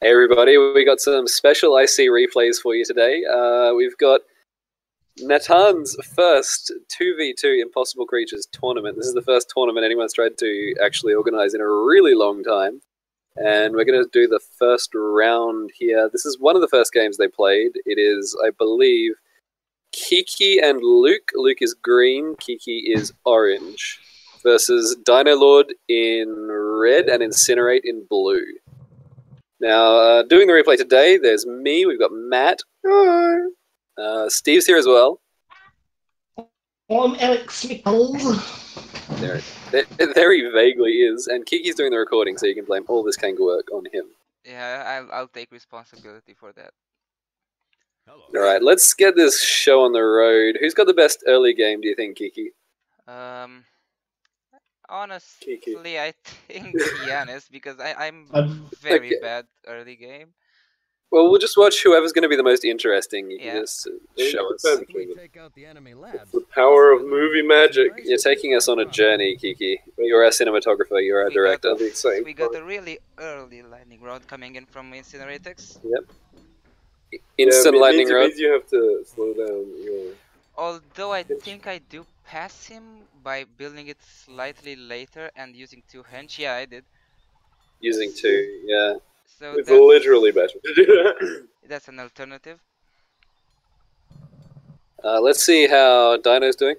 Hey everybody, we got some special IC replays for you today. We've got Natan's first 2v2 Impossible Creatures tournament. This is the first tournament anyone's tried to actually organize in a really long time. And we're going to do the first round here. This is one of the first games they played. It is, I believe, KeeK and Luke. Luke is green, KeeK is orange. Versus DinoLord in red and Incinerate in blue. Now, doing the replay today, there's me, we've got Matt. Hi. Steve's here as well. I'm Alex Nichols. There he vaguely is, and KeeK's doing the recording, so you can blame all this Kanga work on him. Yeah, I'll take responsibility for that. Alright, let's get this show on the road. Who's got the best early game, do you think, KeeK? Honestly, KeeK. I think Giannis, because I'm very bad early game. Well, we'll just watch whoever's going to be the most interesting. You can just show us. It's the power of movie magic. You're taking us on a journey, KeeK. You're our cinematographer, you're our director. We got a really early lightning rod coming in from Incineratix. Yep. Instant lightning rod. It means you have to slow down your... Although I think I do pass him by building it slightly later and using 2 hench. Yeah, I did. Using 2, yeah. So it's literally better to do that. That's an alternative. Let's see how Dino's doing.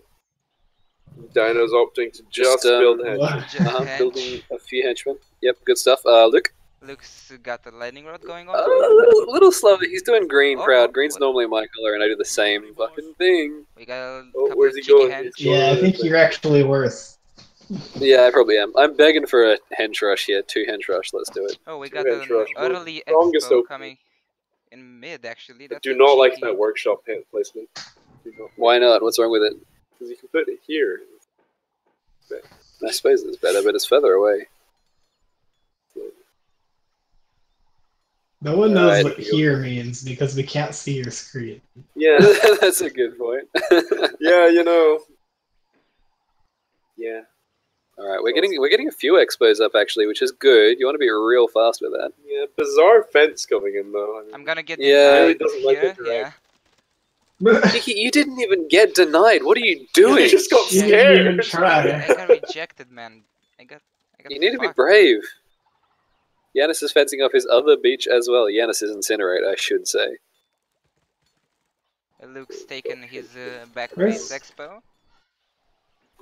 Dino's opting to just build henchmen. Building a few henchmen. Yep, good stuff. Luke? Luke's got the lightning rod going on. A little slow. He's doing green proud. Green's normally my color, and I do the same fucking thing. We got a couple where's of he going? hench. Yeah, I think you're actually worse. Yeah, I probably am. I'm begging for a hench rush here. 2 hench rush. Let's do it. Oh, we got an early expo coming in mid, actually. I do not like that workshop placement. Why not? What's wrong with it? Because you can put it here. I suppose it's better, but it's further away. No one knows what here means because we can't see your screen. Yeah, that's a good point. Yeah, you know. Yeah. All right, we're getting a few expos up actually, which is good. You want to be real fast with that. Yeah, bizarre fence coming in though. I'm gonna get really doesn't like it, yeah. KeeK, you didn't even get denied. What are you doing? You just got scared. I got rejected, man. I got you need to be brave. Giannis is fencing off his other beach as well. Giannis is Incinerate, I should say. Luke's taken his back base expo.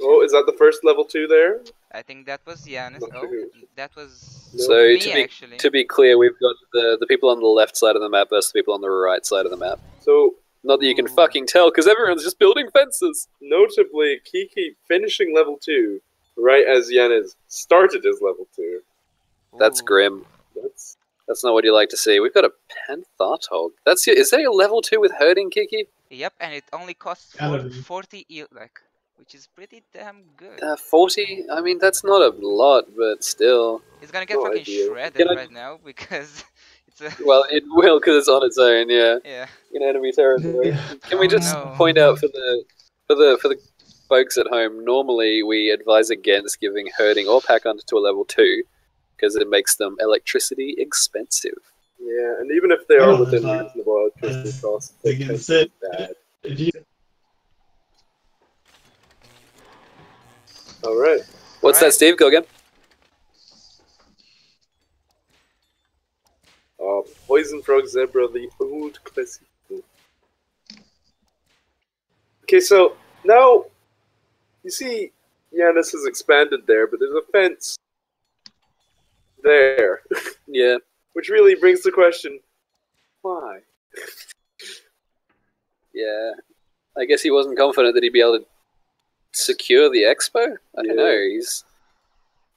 Oh, is that the first level 2 there? I think that was Giannis. Oh, that was so me, to be clear, we've got the people on the left side of the map versus the people on the right side of the map. So not that you can fucking tell, because everyone's just building fences. Notably, KeeK finishing level 2 right as Giannis started his level 2. That's grim. That's not what you like to see. We've got a Panthartog. Is that your level 2 with herding, KeeK? Yep, and it only costs 40 like, which is pretty damn good. 40? I mean, that's not a lot, but still. He's gonna get fucking shredded right now because it's a... Well, it will because it's on its own, yeah. Yeah. In enemy territory. Can we just point out for the folks at home, normally we advise against giving herding or pack under to a level 2 because it makes them electricity expensive. Yeah, and even if they are within reasonable electricity costs, they can be bad. Alright. What's that, Steve? Go again. Poison Frog Zebra, the old classic. Okay, so now you see Giannis has expanded there, but there's a fence there. Yeah. Which really brings the question, why? Yeah. I guess he wasn't confident that he'd be able to secure the expo? I don't know.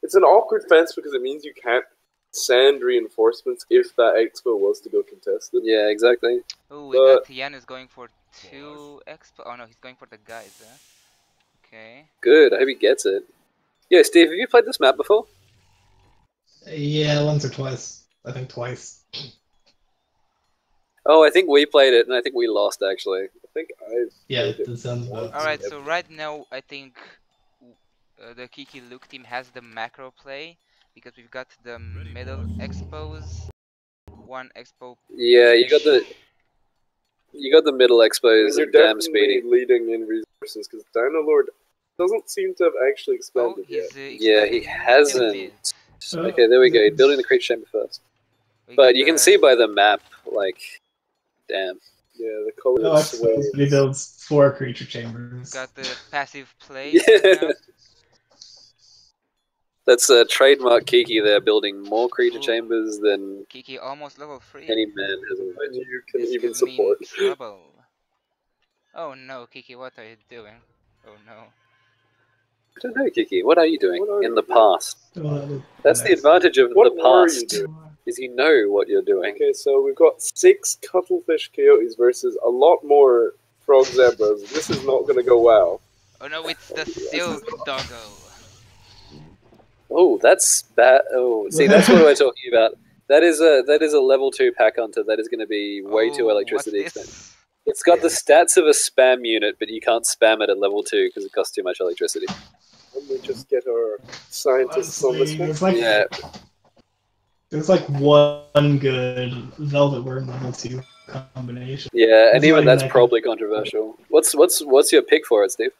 It's an awkward fence because it means you can't send reinforcements if that expo was to go contested. Yeah, exactly. Oh, we got Giannis going for 2 expo. Oh no, he's going for the guys, huh? Okay. Good, I hope he gets it. Yeah, Steve, have you played this map before? Yeah, once or twice. I think twice. Oh, I think we played it, and I think we lost, actually. I think I... Yeah, it sounds about. Alright, so right now, I think the KeeK Luke team has the macro play, because we've got the middle expos. one expo. Yeah, you got the middle expos You're damn definitely speedy. leading in resources because DinoLord doesn't seem to have actually Oh, expanded he's yet. Yeah, he expanding into hasn't. mid. Okay, there we go. Building the creature chamber first. We But got you can the- see by the map, like, damn. Yeah, the color Oh, I suppose he builds 4 creature chambers. got the passive play Yeah. right now. That's a trademark KeeK there, building more creature Ooh. chambers than KeeK almost level 3. any man has ever. and you can This even could support. mean trouble. Oh no, KeeK, what are you doing? Oh no. I don't know, KeeK. What are you doing What are in you the doing? past? That's the advantage of What the were you past, doing? is you know what you're doing. Okay, so we've got 6 cuttlefish coyotes versus a lot more frog zebras. This is not going to go well. Oh no, it's the silk doggo. Oh, that's bad. Oh, see, that's what we're talking about. That is a level 2 pack hunter. That is going to be way too Oh, electricity what's expensive. this? It's got the stats of a spam unit, but you can't spam it at level 2 because it costs too much electricity. Let me just get our scientists on this one. It's like, Yeah, there's like one good Velvet Worm level 2 combination. yeah, and It's even not that's even probably controversial. What's your pick for it, Steve?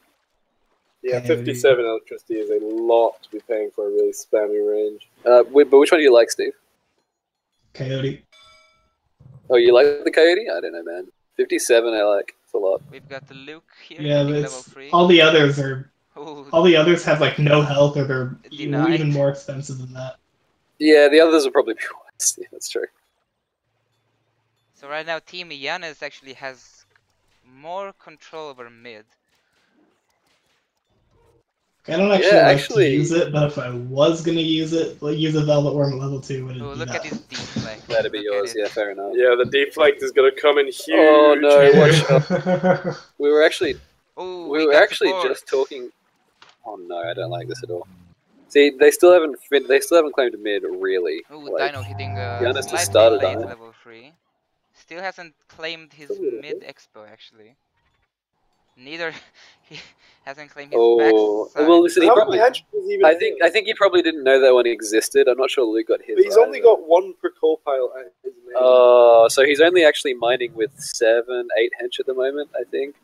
Yeah, Okay. 57 electricity is a lot to be paying for a really spammy range. But which one do you like, Steve? Coyote. Oh, you like the coyote? I don't know, man. 57, I like. It's a lot. We've got the Luke here, Yeah, getting but level 3. all the others are. Oh, All the others have like no health, or they're Denied. even more expensive than that. Yeah, the others will probably be worse. Yeah, that's true. so right now Team Giannis actually has more control over mid. I don't actually Yeah, like actually- to use it, but if I was gonna use it, like use a Velvet Worm level 2, it'd Oh, be look that. at this deflect. That'd be Look at yours. it. Yeah, fair enough. Yeah, the deflect is going to come in huge. Oh, no, watch out. We were actually Oh, we were got actually support. just talking. Oh no, I don't like this at all. See, they still haven't claimed mid really. Oh, Like, Dino hitting Giannis just slightly started late on it. level 3. Still hasn't claimed his A little mid bit. expo actually. Neither he hasn't claimed his Oh, backside. well, listen, he How probably. many henchmen's even I think he probably didn't know that one existed. I'm not sure Luke got his. But he's only either. got 1 per coal pile at his name. Oh, so he's only actually mining with 7, 8 hench at the moment, I think.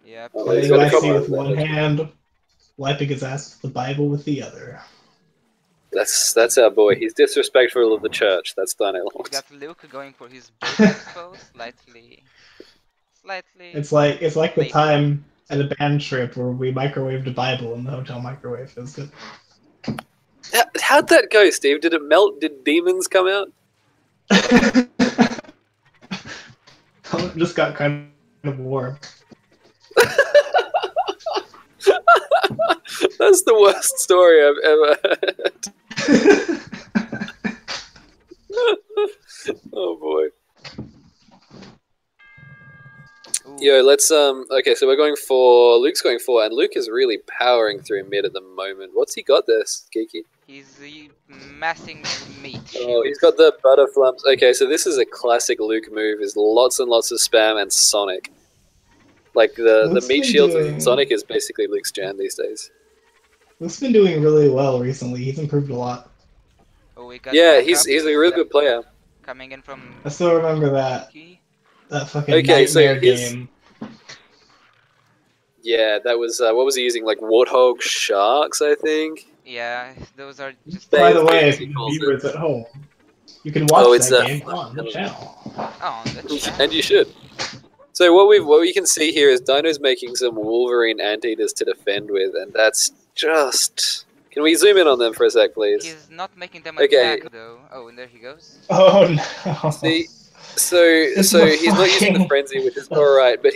Yep. Oh, Playing he's got a Icy couple with of one those. hand, wiping his ass with the Bible with the other. That's our boy. He's disrespectful of the church. That's We've DinoLord. got Luke going for his big expo, slightly. It's like the Late. time at a band trip where we microwaved a Bible in the hotel microwave. It was good. How'd that go, Steve? Did it melt? Did demons come out? Just got kind of warm. That's the worst story I've ever heard. Oh boy. Ooh. Yo, let's okay, so we're going for Luke's going for, and Luke is really powering through mid at the moment. What's he got this, KeeK? He's massing meat. Oh, he's shields. got the butterflumps. Okay, so this is a classic Luke move, is lots and lots of spam and Sonic. Like the Luke's meat been shields doing- and Sonic is basically Luke's jam these days. Luke's been doing really well recently. He's improved a lot. Oh, we got Yeah, backup he's a real good player. coming in from I still remember that KeeK. fucking Okay, so nightmare his- game. Yeah, that was what was he using? Like warthog sharks, I think. Yeah, those are just. By the Dave way, Gates, he calls viewers at home, you can watch Oh, it's that a- game on the channel. Oh, that's And you should. So what we can see here is Dino's making some Wolverine anteaters to defend with, and that's just. Can we zoom in on them for a sec, please? He's not making them Okay. attack though. Oh, and there he goes. Oh no! See, so This is he's not using the fucking- frenzy, which is all right, but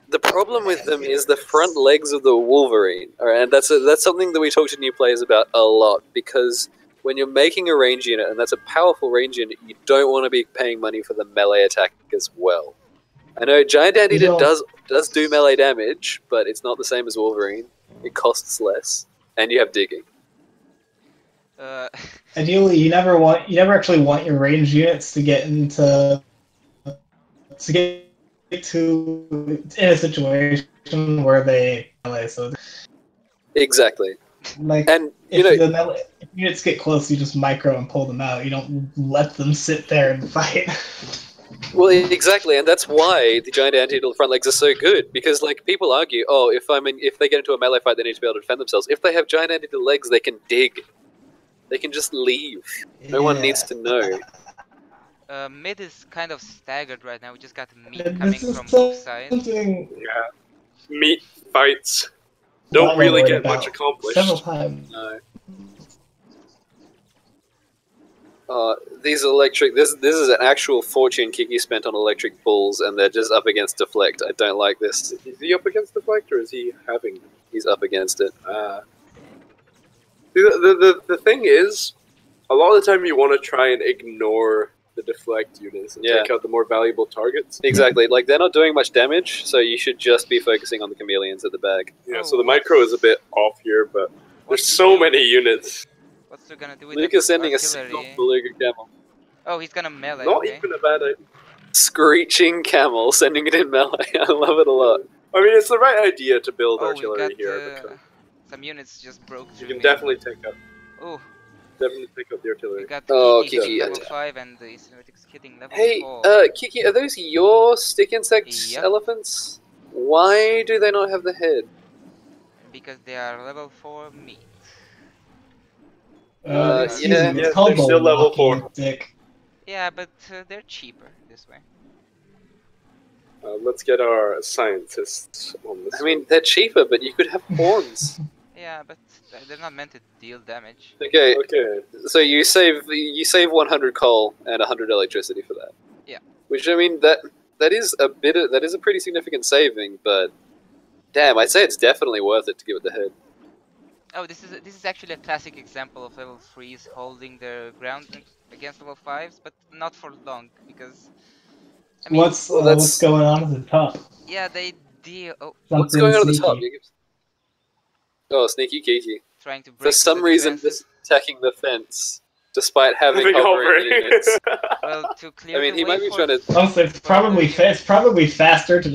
the problem with them is the front legs of the Wolverine. All right, and that's something that we talk to new players about a lot, because when you're making a range unit, and that's a powerful range unit, you don't want to be paying money for the melee attack as well. I know Giant Anteater You don't- does do melee damage, but it's not the same as Wolverine. It costs less, and you have digging. Ideally, you never actually want your range units to get in a situation where they melee. So Exactly. Like, And you if know, if units get close, you just micro and pull them out. You don't let them sit there and fight. well, exactly, and that's why the giant anteater front legs are so good. Because like people argue, oh, if they get into a melee fight, they need to be able to defend themselves. If they have giant anteater legs, they can dig. They can just leave. No one needs to know. Mid is kind of staggered right now. We just got meat And coming this is from both sides. something Yeah. Meat fights don't I'm really worried get about much accomplished. several times. No. These electric. This is an actual fortune KeeK spent on electric bulls, and they're just up against deflect. I don't like this. Is he up against deflect, or is he having? He's up against it. The thing is, a lot of the time you want to try and ignore the deflect units and take out the more valuable targets. Exactly. Like they're not doing much damage, so you should just be focusing on the chameleons at the back. Yeah. So the micro is a bit off here, but there's so many units. What's he gonna do with Luke that is sending a artillery? single beluga camel. Oh, he's gonna melee. Not okay. even a bad idea. Screeching camel, sending it in melee. I love it a lot. I mean, it's the right idea to build Oh, we artillery got here. Because some units just broke you through can me. definitely take out. Oh, Definitely take out the we artillery. got Oh, KeeK hitting KeeK, level 5 and the Cinematics hitting level Hey, 4. KeeK, are those your stick insect Yep. elephants? Why do they not have the head? Because they are level 4 meat. Excuse yeah. me, Yeah, it's called they're still level walking 4. stick. Yeah, but they're cheaper this way. Let's get our scientists on this. I mean, they're cheaper, but you could have horns. Yeah, but they're not meant to deal damage. Okay, Okay. so you save 100 coal and 100 electricity for that. Yeah. Which I mean that is a pretty significant saving, but damn, I'd say it's definitely worth it to give it the head. Oh, this is actually a classic example of level 3s holding their ground against level 5s, but not for long because. I mean, What's going on at the top? yeah, they deal. Oh, What's Something going on at the sneaky. top? Oh, sneaky KeeK. trying to break For some through the reason, defenses. this attacking the fence, despite having Having hovering hovering. units. Well, to clear I mean, the he way might be for trying to Also, it's probably faster to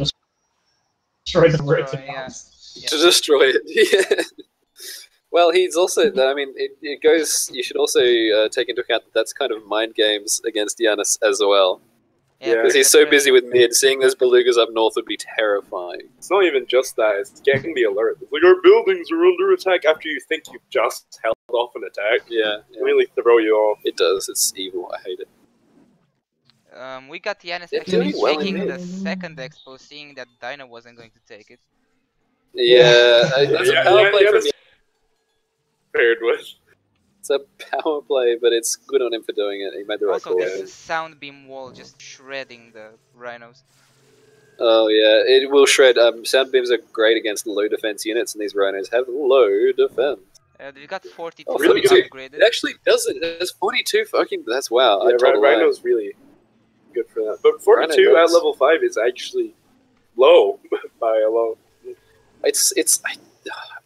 destroy the bridge. yeah. to destroy it. Yeah. Well, he's also. I mean, it goes. You should also take into account that that's kind of mind games against Giannis as well, Yeah, because he's so busy with mid. Seeing those belugas up north would be terrifying. It's not even just that, it's getting the alert. It's like, our buildings are under attack after you think you've just held off an attack. Yeah, Really throw you off. it does. It's evil. I hate it. We got Yanis They're actually doing well taking in the mid. second expo, seeing that Dino wasn't going to take it. Yeah, that's a power play from that's paired with. It's a power play, but it's good on him for doing it. He made the right Also, call. this sound beam wall just shredding the rhinos. Oh yeah, it will shred. Sound beams are great against low defense units, and these rhinos have low defense. We got 42 Oh, really? upgraded. It actually does it. There's 42 fucking. That's wow. Yeah, I told a lie. Rhino's really good for that. But 42 Rhino at does. level 5 is actually low by a lot.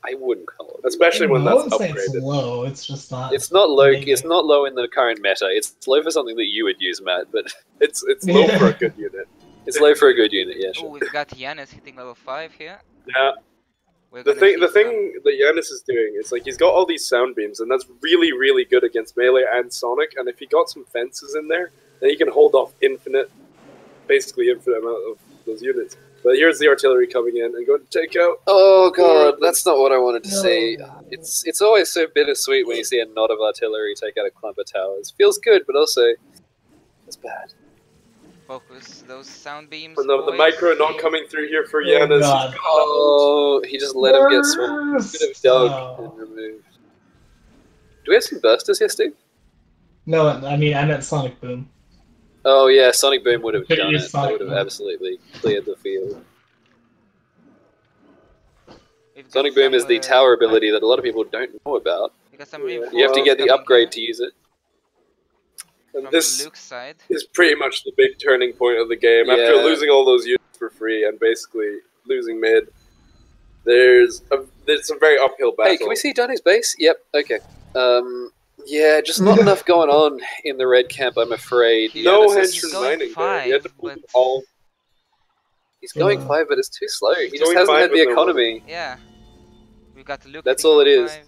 I wouldn't call it. Especially when I that's wouldn't say it's upgraded. low. It's just not. It's not low. Maybe. It's not low in the current meta. It's low for something that you would use, Matt. But It's low for a good unit. it's low for a good unit. Yeah, Oh, sure. we've got Yanis hitting level 5 here. Yeah. We're The gonna thing see that Giannis is doing is like he's got all these sound beams, and that's really, really good against melee and Sonic. And if he got some fences in there, then he can hold off basically infinite amount of those units. But here's the artillery coming in and going to take out. Oh god, that's not what I wanted to No. see. It's always so bittersweet when you see a knot of artillery take out a clump of towers. Feels good, but also it's bad. focus those sound beams. And the boys. micro not coming through here for Oh, Giannis. God. Oh, he just let him get swamped. Burst! Bit of dog Oh. and removed. Do we have some bursters here, Steve? No, I mean I meant Sonic Boom. Oh yeah, Sonic Boom would have Could've done used it. That Sonic would have Boom. absolutely cleared the field. We've got Sonic Boom some, is the tower ability that a lot of people don't know about. We got some Yeah. reinforcements You have to get the coming upgrade here to use it. And from this Luke's side. is pretty much the big turning point of the game. After Yeah. losing all those units for free and basically losing mid, there's a very uphill battle. Hey, can we see Donnie's base? Yep, okay. Yeah, just not enough going on in the red camp, I'm afraid. He's- No Giannis is- he's henchman going mining there. He had to 5, pull but- all. He's going Yeah. 5, but it's too slow. He He's just going hasn't 5 had the with no economy. Yeah. We've got Luke. That's hitting all it level is. 5.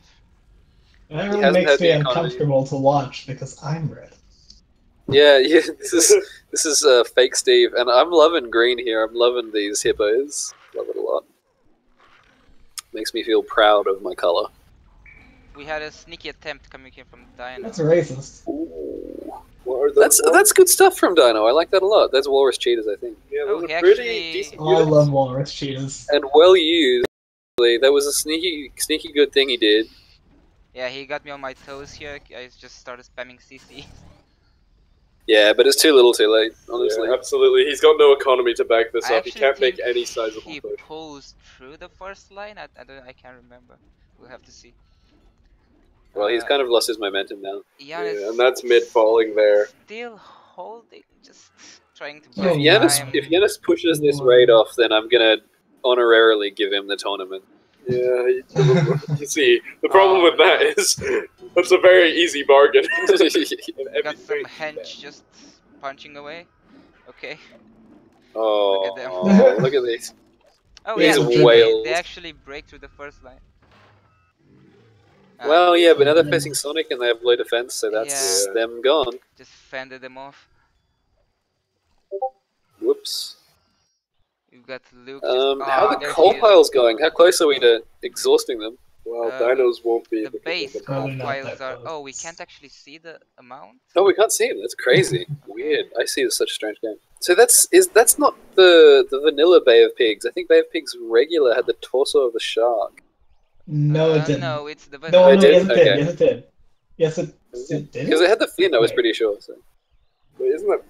That He really hasn't makes had me the economy. uncomfortable to watch because I'm red. Yeah, yeah. This is fake Steve, and I'm loving green here. I'm loving these hippos. Love it a lot. Makes me feel proud of my color. We had a sneaky attempt coming in from Dino. That's racist. Ooh. What are those ones? That's good stuff from Dino. I like that a lot. That's walrus cheetahs, I think, Yeah, Oh, those he are pretty actually- decent Oh, I units. love walrus cheetahs. and well used. That was a sneaky good thing he did. Yeah, he got me on my toes here. I just started spamming CC. Yeah, but it's too little, too late. Honestly. Yeah, absolutely. He's got no economy to back this I up. He actually can't make think any sizable he push. pulls through the first line. I can't remember. We'll have to see. Well, he's kind of lost his momentum now. Jan Yeah, is and that's mid falling there. still holding, just trying to Oh, buy time. If Yanis pushes this raid off, then I'm gonna honorarily give him the tournament. Yeah, you see, the problem with that is that's a very easy bargain. We got some hench just punching away. Okay. Oh, Look at them. look at these. Oh These yeah, are they whales. actually break through the first line. Well, yeah, but now they're facing Sonic and they have low defense, so that's Yeah. them gone. Just fended them off. Whoops. You've got Luke. How are the there coal he is. piles going? How close are we to exhausting them? Well, The dinos won't be. The because base of the- Probably coal not piles that are. close. Oh, we can't actually see the amount. Oh, we can't see them. That's crazy. Weird. I see such a strange game. So that's not the vanilla Bay of Pigs. I think Bay of Pigs regular had the torso of the shark. No, it didn't. No, it's the No, vanilla. it yes, did? it did. Okay. Yes, it did. Yes, it did. Because it had the fin, I was Wait. pretty sure. So. Wait, isn't that?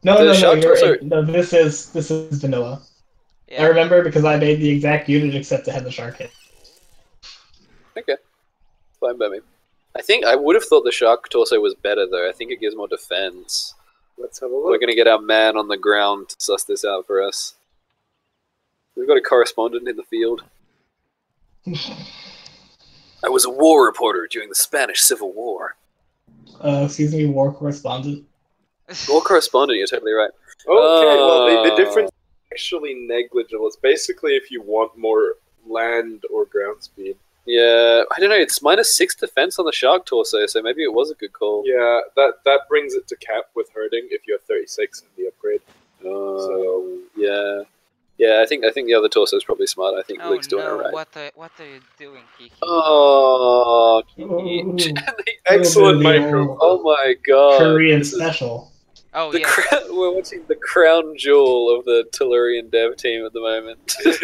No, The no, shark you're torso- right. No, this is vanilla. Yeah. I remember because I made the exact unit except it had the shark hit. Okay. Fine by me. I think I would have thought the shark torso was better though. I think it gives more defense. Let's have a We're look. gonna get our man on the ground to suss this out for us. We've got a correspondent in the field. I was a war reporter during the Spanish Civil War. Excuse me, war correspondent. War correspondent, you're totally right. Okay, well, the Uh, difference is actually negligible. It's basically if you want more land or ground speed. Yeah, I don't know, it's -6 defense on the shark torso, so maybe it was a good call. Yeah, that brings it to cap with hurting if you have 36 in the upgrade. Yeah. Yeah, I think the other torso is probably smart. I think Oh Luke's doing it no! right. What are you doing, KeeK? Oh, Ooh. Excellent The micro. old oh my god. Korean This is special. Oh the yeah. we're watching the crown jewel of the Tellurian dev team at the moment. This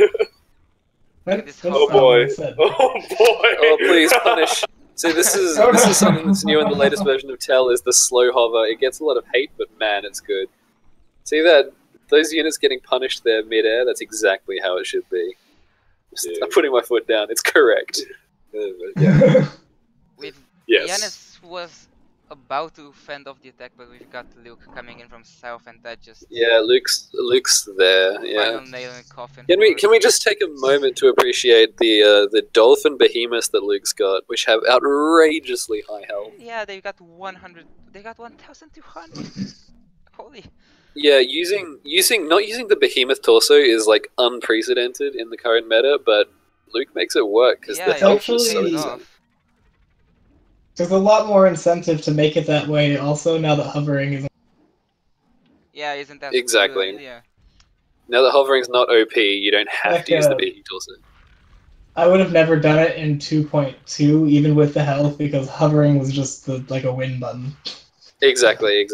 That's whole- not Oh boy! what I said. Oh boy! Oh, please punish. See, this is something that's new in the latest version of Tell is the slow hover. It gets a lot of hate, but man, it's good. See that? Those units getting punished there mid-air, that's exactly how it should be. Yeah. I'm putting my foot down. It's correct. Yeah. We've Yes. Yanis was about to fend off the attack, but we've got Luke coming in from south, and that just Yeah, Luke's there. Yeah. final nail in the coffin. Can we just take a moment to appreciate the dolphin behemoths that Luke's got, which have outrageously high health. Yeah, they got 100. They got 1,200. Holy. Yeah, not using the behemoth torso is like unprecedented in the current meta, but Luke makes it work because Yeah, the it health is so actually- pays insane. off. There's a lot more incentive to make it that way. Also, now that hovering is Yeah, isn't that Exactly. good? Yeah. Now that hovering's not OP, you don't have Like, to use the behemoth torso. I would have never done it in 2.2, even with the health, because hovering was just like a win button. Exactly.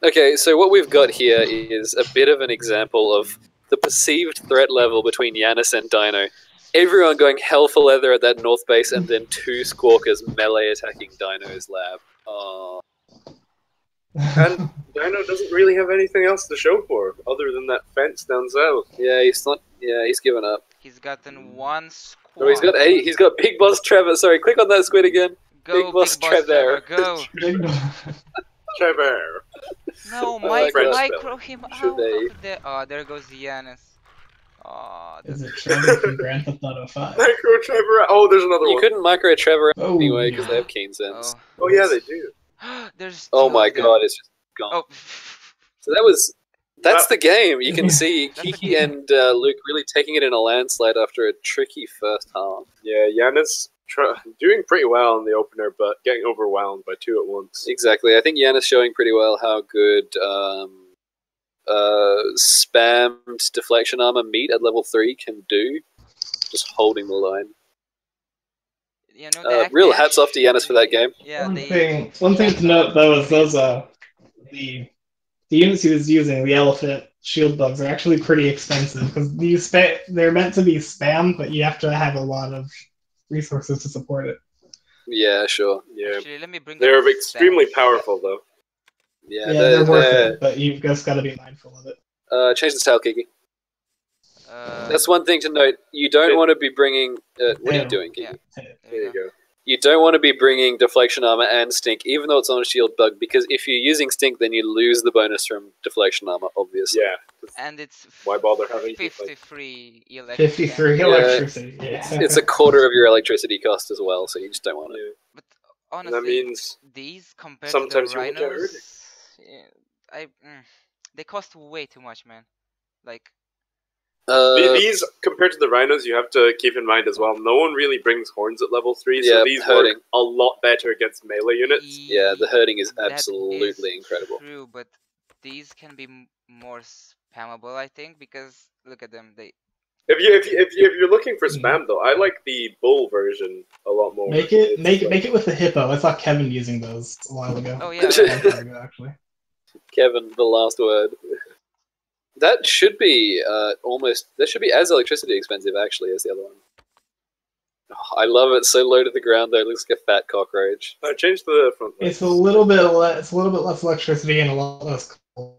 Okay, so what we've got here is a bit of an example of the perceived threat level between Yanis and Dino. Everyone going hell for leather at that north base, and then 2 squawkers melee attacking Dino's lab. Oh. And Dino doesn't really have anything else to show for other than that fence down south. Yeah, he's given up. He's gotten one squad. Oh, he's got Big Boss Trevor. Sorry, click on that squid again. Go, Big Boss Trevor. Go. Trevor. No, my micro God. him Should out they? of there. Oh, there goes Yanis. Oh, Is it Trevor from Grand Theft Auto 5? Micro Trevor. Oh, there's another You one. couldn't micro Trevor Oh, anyway because they have keen sense. oh. Oh yeah, they do. There's Oh two my of them. god, it's just gone. Oh. So that's the game. You can see That's the KeeK game. and Luke really taking it in a landslide after a tricky first half. Yeah, Yanis doing pretty well in the opener, but getting overwhelmed by 2 at once. Exactly. I think Yan is showing pretty well how good spammed deflection armor meat at level 3 can do. Just holding the line. You know, the Real Actash, hats off to Yanis for that game. Yeah, One thing to note though is those the units he was using, the elephant shield bugs, are actually pretty expensive because they're meant to be spammed, but you have to have a lot of resources to support it. Yeah, sure. Yeah, actually, let me bring they're up the extremely stats. powerful though. Yeah, they're worth it, but you've just got to be mindful of it. change the style, KeeK. Uh, That's one thing to note. You don't want to be bringing. What are you doing, KeeK? yeah. There you go. You don't want to be bringing deflection armor and stink, even though it's on a shield bug, because if you're using stink, then you lose the bonus from deflection armor, obviously. Yeah. And it's Why bother having 53 electric 53 damage. electricity. Yeah. It's a quarter of your electricity cost as well, so you just don't want it. Yeah. But And honestly, that means these compared sometimes to you the will get hurt. rhinos, they cost way too much, man. Like, these, compared to the rhinos, you have to keep in mind as well, no one really brings horns at level 3, so Yeah, these hurting. work a lot better against melee units. Yeah, the herding is that absolutely is incredible. True, but these can be more spammable, I think, because look at them. They If you're looking for spam though, I like the bull version a lot more. Make it with the hippo. I saw Kevin using those a while ago. Oh yeah, A long time ago, actually. Kevin, the last word. That should be almost. That should be as electricity expensive actually as the other one. Oh, I love it. So low to the ground though. It looks like a fat cockroach. I changed the front leg. It's a little bit less electricity and a lot less cold.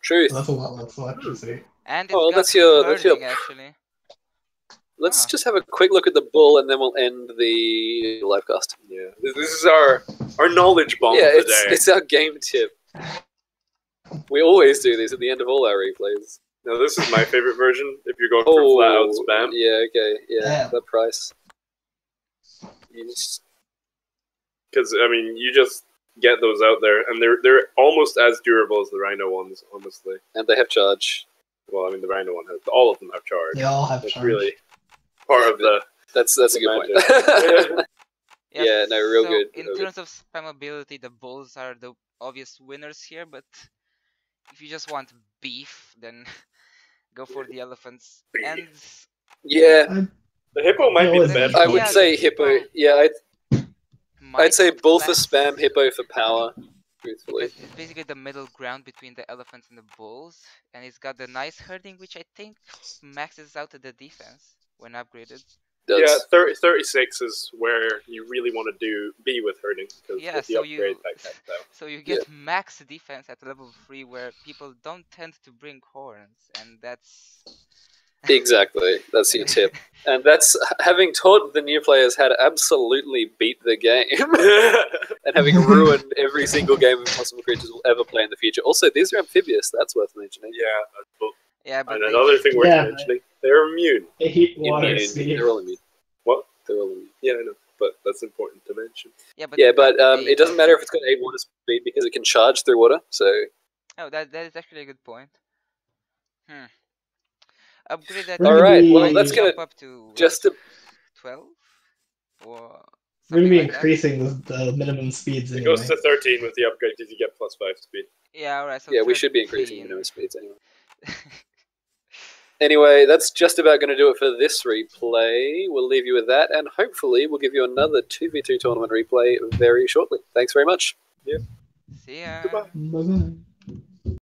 Truth. So that's a lot less electricity. and it's Oh, got that's your herding, actually. Let's Ah. just have a quick look at the bull, and then we'll end the live cast. Yeah, this is our knowledge bomb Yeah, of the day. it's our game tip. We always do this at the end of all our replays. Now this is my favorite version. If you're going for flat out spam, Yeah, okay, yeah, Yeah. that price. You just because I mean you just get those out there, and they're almost as durable as the rhino ones, honestly. and they have charge. Well, I mean the rhino one has all of them have charge. They all have It's charge. really part of the. That's a good point. Yeah, no, real so good, In real good. terms of spammability, the bulls are the obvious winners here, but if you just want beef, then go for the elephants. And Yeah, The hippo might be the Yeah, best. I would Yeah, say the hippo. hippo Yeah, might I'd say bull for outlast, spam, hippo for power. Truthfully, because it's basically the middle ground between the elephants and the bulls, and it's got the nice herding, which I think maxes out the defense when upgraded. does. Yeah, 36 is where you really want to be with herding, because Yeah, with the so upgrade you that cuts out. so you get max defense at level 3, where people don't tend to bring horns, and that's Exactly, that's your tip. And that's having taught the new players how to absolutely beat the game and having ruined every single game Impossible Creatures will ever play in the future. Also, these are amphibious, that's worth mentioning. Yeah, but, yeah, but and they- another thing worth Yeah. mentioning, they're immune. They heat water Immune. speed. They're all immune. What? They're all immune. Yeah, I know, but that's important to mention. yeah, but Yeah, they've got but a- it doesn't matter if it's got a water speed because it can charge through water. So Oh, that is actually a good point. Upgrade that. We're gonna Alright, be- well, that's jump gonna up to just to 12 or We're going something to be like that. increasing the minimum speeds It anyway. goes to 13 with the upgrade because you get +5 speed. Yeah, alright. So yeah, we should be increasing 13. minimum speeds anyway. Anyway, that's just about going to do it for this replay. We'll leave you with that, and hopefully we'll give you another 2v2 tournament replay very shortly. Thanks very much. See ya. Goodbye. Bye-bye.